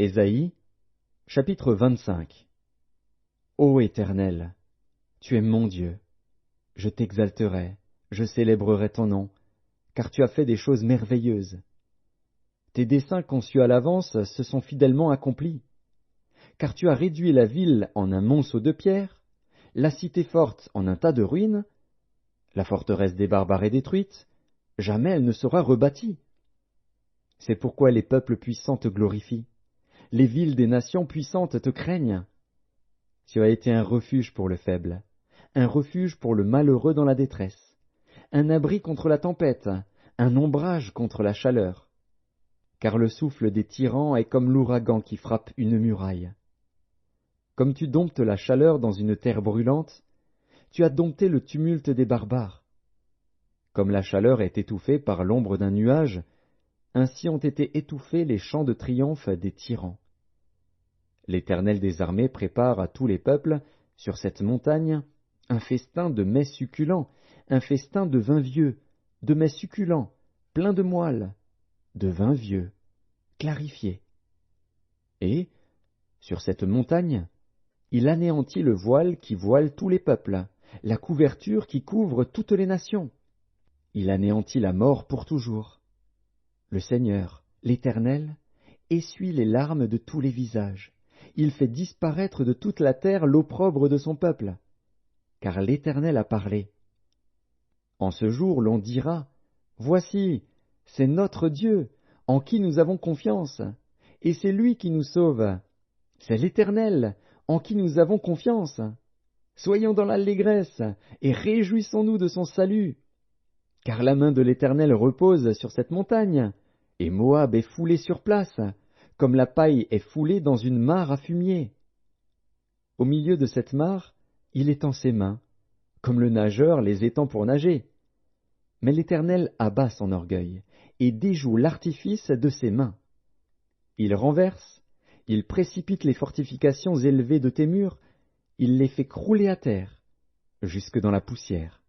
Ésaïe, chapitre 25. Ô Éternel, tu es mon Dieu. Je t'exalterai, je célébrerai ton nom, car tu as fait des choses merveilleuses. Tes desseins conçus à l'avance se sont fidèlement accomplis. Car tu as réduit la ville en un monceau de pierres, la cité forte en un tas de ruines, la forteresse des barbares est détruite, jamais elle ne sera rebâtie. C'est pourquoi les peuples puissants te glorifient, les villes des nations puissantes te craignent. Tu as été un refuge pour le faible, un refuge pour le malheureux dans la détresse, un abri contre la tempête, un ombrage contre la chaleur. Car le souffle des tyrans est comme l'ouragan qui frappe une muraille. Comme tu domptes la chaleur dans une terre brûlante, tu as dompté le tumulte des barbares. Comme la chaleur est étouffée par l'ombre d'un nuage, ainsi ont été étouffés les chants de triomphe des tyrans. L'Éternel des armées prépare à tous les peuples, sur cette montagne, un festin de mets succulents, un festin de vin vieux, de mets succulents, pleins de moelle, de vin vieux, clarifié. Et, sur cette montagne, il anéantit le voile qui voile tous les peuples, la couverture qui couvre toutes les nations. Il anéantit la mort pour toujours. Le Seigneur, l'Éternel, essuie les larmes de tous les visages. Il fait disparaître de toute la terre l'opprobre de son peuple. Car l'Éternel a parlé. En ce jour, l'on dira, Voici, c'est notre Dieu, en qui nous avons confiance, et c'est lui qui nous sauve. C'est l'Éternel, en qui nous avons confiance. Soyons dans l'allégresse, et réjouissons-nous de son salut. Car la main de l'Éternel repose sur cette montagne, et Moab est foulé sur place, comme la paille est foulée dans une mare à fumier. Au milieu de cette mare, il étend ses mains, comme le nageur les étend pour nager. Mais l'Éternel abat son orgueil, et déjoue l'artifice de ses mains. Il renverse, il précipite les fortifications élevées de tes murs, il les fait crouler à terre, jusque dans la poussière.